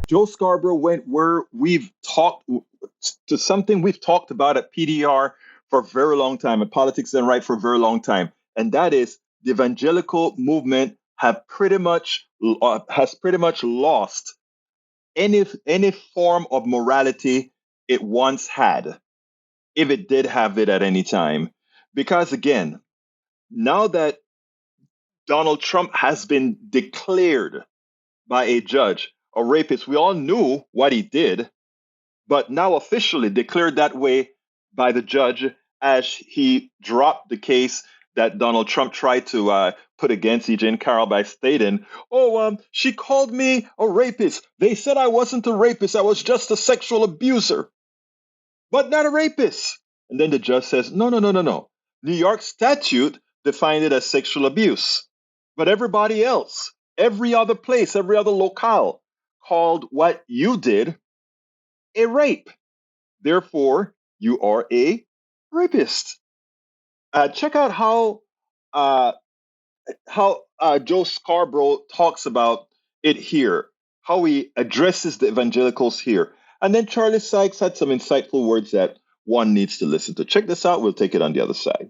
Joe Scarborough went where we've talked to something we've talked about at PDR for a very long time, and Politics Done Right for a very long time, and that is the evangelical movement has pretty much lost any form of morality it once had, if it did have it at any time. Because again, now that Donald Trump has been declared by a judge a rapist, we all knew what he did, but now officially declared that way by the judge as he dropped the case that Donald Trump tried to put against E. Jean Carroll by stating, she called me a rapist. They said I wasn't a rapist. I was just a sexual abuser, but not a rapist. And then the judge says, no. New York statute defined it as sexual abuse. But everybody else, every other place, every other locale called what you did a rape. Therefore, you are a rapist. Check out how Joe Scarborough talks about it here, how he addresses the evangelicals here. And then Charlie Sykes had some insightful words that one needs to listen to. Check this out. We'll take it on the other side.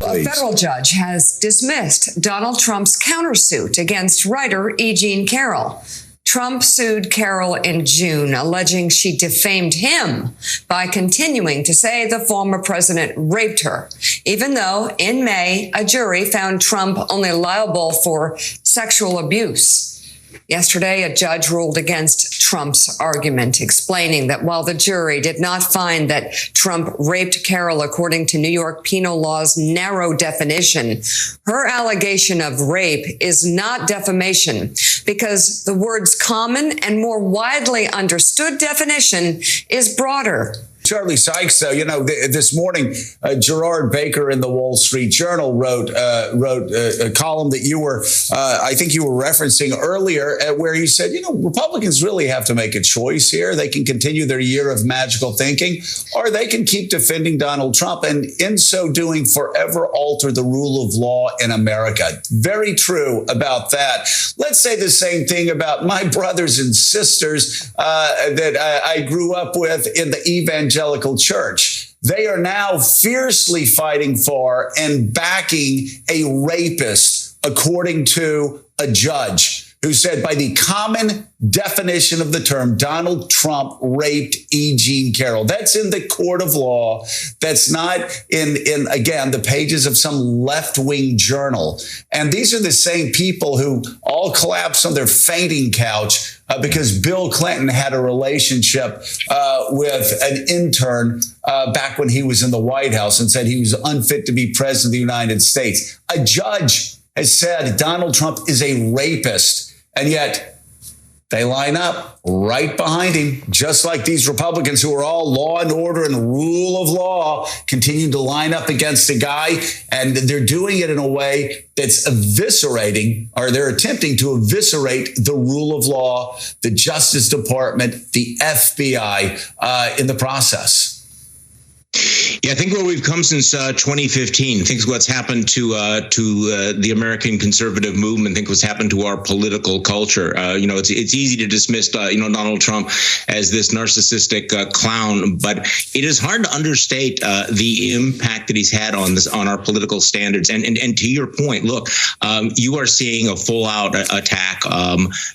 A federal judge has dismissed Donald Trump's countersuit against writer E. Jean Carroll. Trump sued Carroll in June, alleging she defamed him by continuing to say the former president raped her, even though in May, a jury found Trump only liable for sexual abuse. Yesterday, a judge ruled against Trump's argument, explaining that while the jury did not find that Trump raped Carroll according to New York penal law's narrow definition, her allegation of rape is not defamation because the word's common and more widely understood definition is broader. Charlie Sykes, this morning, Gerard Baker in the Wall Street Journal wrote a column that you were, I think you were referencing earlier, where he said, Republicans really have to make a choice here. They can continue their year of magical thinking, or they can keep defending Donald Trump and in so doing forever alter the rule of law in America. Very true about that. Let's say the same thing about my brothers and sisters that I grew up with in the Evangelical Church. They are now fiercely fighting for and backing a rapist, according to a judge who said, by the common definition of the term, Donald Trump raped E. Jean Carroll. That's in the court of law. That's not in again, the pages of some left-wing journal. And these are the same people who all collapsed on their fainting couch because Bill Clinton had a relationship with an intern back when he was in the White House and said he was unfit to be president of the United States. A judge has said Donald Trump is a rapist, and yet they line up right behind him, just like these Republicans who are all law and order and rule of law, continue to line up against a guy, and they're doing it in a way that's eviscerating, or they're attempting to eviscerate the rule of law, the Justice Department, the FBI in the process. Yeah, I think where we've come since 2015. Think what's happened to the American conservative movement. Think what's happened to our political culture. It's easy to dismiss Donald Trump as this narcissistic clown, but it is hard to understate the impact that he's had on our political standards. And to your point, look, you are seeing a full out attack,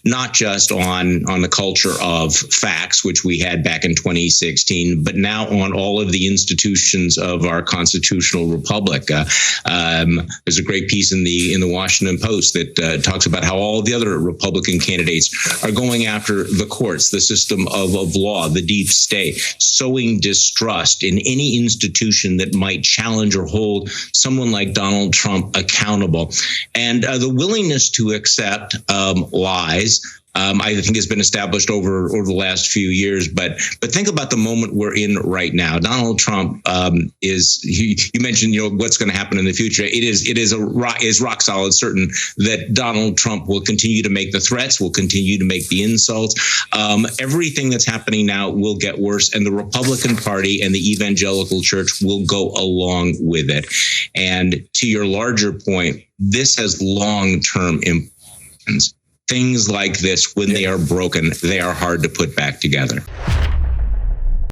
not just on the culture of facts, which we had back in 2016, but now on all of the institutions of our constitutional republic. There's a great piece in the Washington Post that talks about how all the other Republican candidates are going after the courts, the system of law, the deep state, sowing distrust in any institution that might challenge or hold someone like Donald Trump accountable. And the willingness to accept lies, I think has been established over the last few years. But think about the moment we're in right now. Donald Trump you mentioned what's going to happen in the future. It is rock solid certain that Donald Trump will continue to make the threats, will continue to make the insults. Everything that's happening now will get worse, and the Republican Party and the Evangelical Church will go along with it. And to your larger point, this has long-term implications. things like this, when they are broken, they are hard to put back together.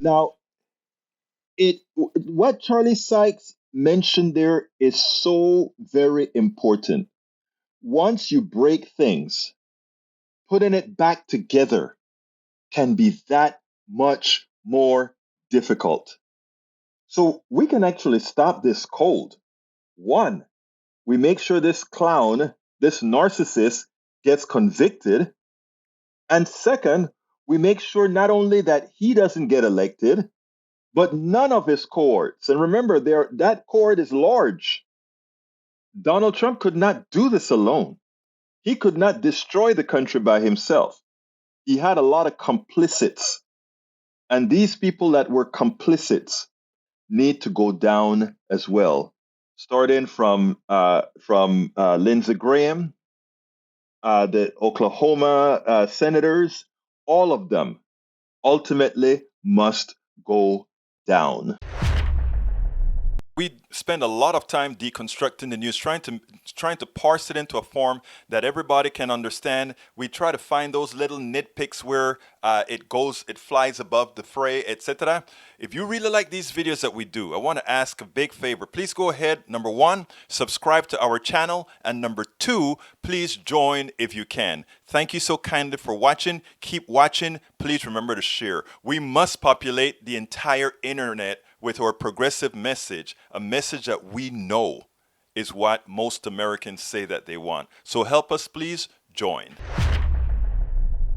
Now, what Charlie Sykes mentioned there is so very important. Once you break things, putting it back together can be that much more difficult. So we can actually stop this cold. One, we make sure this clown, this narcissist, gets convicted. And second, we make sure not only that he doesn't get elected, but none of his cohorts. And remember, that cohort is large. Donald Trump could not do this alone. He could not destroy the country by himself. He had a lot of complicits. And these people that were complicits need to go down as well, starting from Lindsey Graham, the Oklahoma senators, all of them ultimately must go down. We spend a lot of time deconstructing the news, trying to parse it into a form that everybody can understand. We try to find those little nitpicks where it flies above the fray, etc. If you really like these videos that we do, I want to ask a big favor. Please go ahead, number one, subscribe to our channel, and number two, please join if you can. Thank you so kindly for watching. Keep watching. Please remember to share. We must populate the entire internet with our progressive message, a message that we know is what most Americans say that they want. So help us, please join.